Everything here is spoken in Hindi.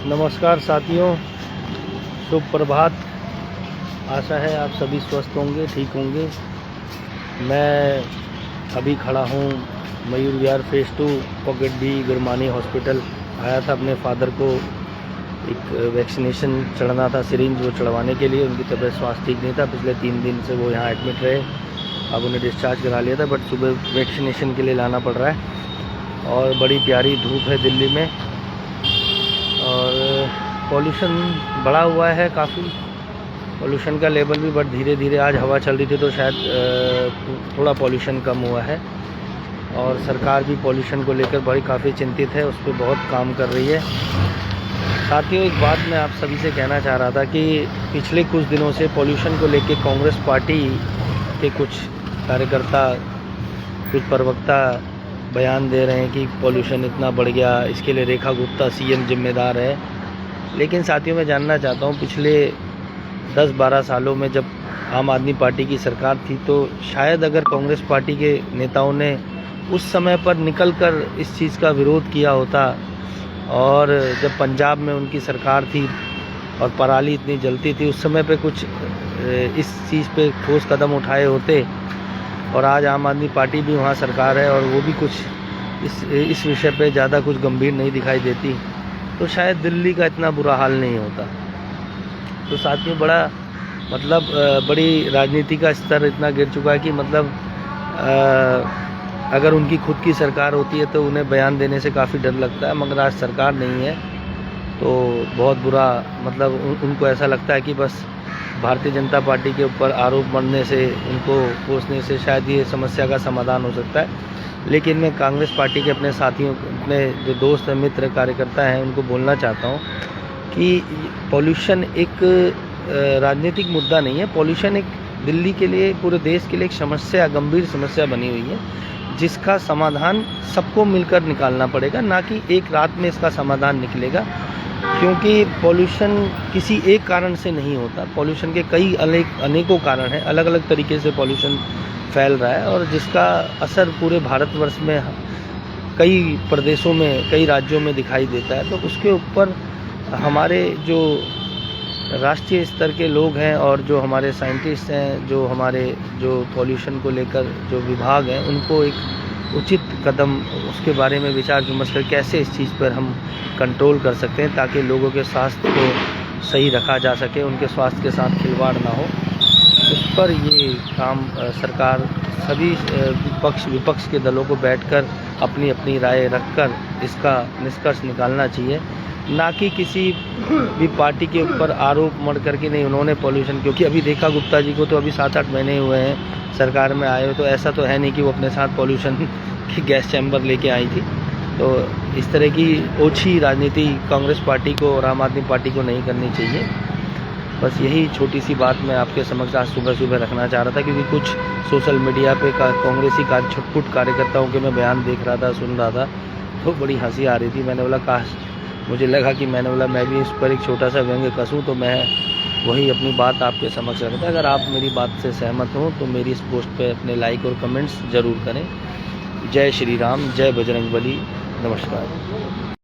नमस्कार साथियों, शुभ प्रभात। आशा है आप सभी स्वस्थ होंगे, ठीक होंगे। मैं अभी खड़ा हूँ Mayur Vihar phase 2 pocket B Gurmani hospital. आया था अपने फादर को एक वैक्सीनेशन चढ़ना था, सिरिंज वो चढ़वाने के लिए। उनकी तबीयत स्वास्थ्य ठीक नहीं था, पिछले 3 दिन से वो यहाँ एडमिट रहे। अब उन्हें डिस्चार्ज करा लिया था, बट सुबह वैक्सीनेशन के लिए लाना पड़ रहा है। और बड़ी प्यारी धूप है दिल्ली में, और पॉल्यूशन बढ़ा हुआ है काफ़ी। पॉल्यूशन का लेवल भी बट धीरे धीरे, आज हवा चल रही थी तो शायद थोड़ा पॉल्यूशन कम हुआ है। और सरकार भी पॉल्यूशन को लेकर बड़ी काफ़ी चिंतित है, उस पर बहुत काम कर रही है। साथियों, एक बात मैं आप सभी से कहना चाह रहा था कि पिछले कुछ दिनों से पॉल्यूशन को लेकर कांग्रेस पार्टी के कुछ कार्यकर्ता, कुछ प्रवक्ता बयान दे रहे हैं कि पॉल्यूशन इतना बढ़ गया, इसके लिए रेखा गुप्ता सीएम जिम्मेदार है। लेकिन साथियों, मैं जानना चाहता हूँ, पिछले 10-12 सालों में जब आम आदमी पार्टी की सरकार थी, तो शायद अगर कांग्रेस पार्टी के नेताओं ने उस समय पर निकलकर इस चीज़ का विरोध किया होता, और जब पंजाब में उनकी सरकार थी और पराली इतनी जलती थी, उस समय पे कुछ इस चीज़ पे ठोस कदम उठाए होते, और आज आम आदमी पार्टी भी वहाँ सरकार है और वो भी कुछ इस विषय पे ज़्यादा कुछ गंभीर नहीं दिखाई देती, तो शायद दिल्ली का इतना बुरा हाल नहीं होता। तो साथियों, बड़ी राजनीति का स्तर इतना गिर चुका है कि अगर उनकी खुद की सरकार होती है तो उन्हें बयान देने से काफ़ी डर लगता है, मगर आज सरकार नहीं है तो बहुत बुरा, उनको ऐसा लगता है कि बस भारतीय जनता पार्टी के ऊपर आरोप मढ़ने से, उनको कोसने से शायद ये समस्या का समाधान हो सकता है। लेकिन मैं कांग्रेस पार्टी के अपने साथियों, अपने जो दोस्त हैं, मित्र, कार्यकर्ता हैं, उनको बोलना चाहता हूँ कि पॉल्यूशन एक राजनीतिक मुद्दा नहीं है। पॉल्यूशन एक दिल्ली के लिए, पूरे देश के लिए एक समस्या, गंभीर समस्या बनी हुई है, जिसका समाधान सबको मिलकर निकालना पड़ेगा, ना कि एक रात में इसका समाधान निकलेगा। क्योंकि पॉल्यूशन किसी एक कारण से नहीं होता, पॉल्यूशन के कई अनेकों कारण हैं, अलग अलग तरीके से पॉल्यूशन फैल रहा है, और जिसका असर पूरे भारतवर्ष में कई प्रदेशों में, कई राज्यों में दिखाई देता है। तो उसके ऊपर हमारे जो राष्ट्रीय स्तर के लोग हैं और जो हमारे साइंटिस्ट हैं, जो पॉल्यूशन को लेकर जो विभाग हैं, उनको एक उचित कदम, उसके बारे में विचार विमर्श कर कैसे इस चीज़ पर हम कंट्रोल कर सकते हैं, ताकि लोगों के स्वास्थ्य को सही रखा जा सके, उनके स्वास्थ्य के साथ खिलवाड़ ना हो। उस पर ये काम सरकार, सभी विपक्ष के दलों को बैठकर अपनी अपनी राय रखकर इसका निष्कर्ष निकालना चाहिए, ना कि किसी भी पार्टी के ऊपर आरोप मढ़ करके। नहीं, उन्होंने पॉल्यूशन, क्योंकि अभी रेखा गुप्ता जी को तो अभी 7-8 महीने हुए हैं सरकार में आए हो, तो ऐसा तो है नहीं कि वो अपने साथ पॉल्यूशन की गैस चैम्बर लेके आई थी। तो इस तरह की ओछी राजनीति कांग्रेस पार्टी को और आम आदमी पार्टी को नहीं करनी चाहिए। बस यही छोटी सी बात मैं आपके समक्ष आज सुबह रखना चाह रहा था, क्योंकि कुछ सोशल मीडिया पे कांग्रेसी छुटपुट कार्यकर्ताओं के मैं बयान देख रहा था, सुन रहा था, तो बड़ी हंसी आ रही थी। मैंने बोला, मुझे लगा कि मैं भी इस पर एक छोटा सा व्यंग्य कसूँ, तो मैं वही अपनी बात आपके समक्ष रखता। अगर आप मेरी बात से सहमत हो तो मेरी इस पोस्ट पे अपने लाइक और कमेंट्स ज़रूर करें। जय श्री राम, जय बजरंगबली, नमस्कार।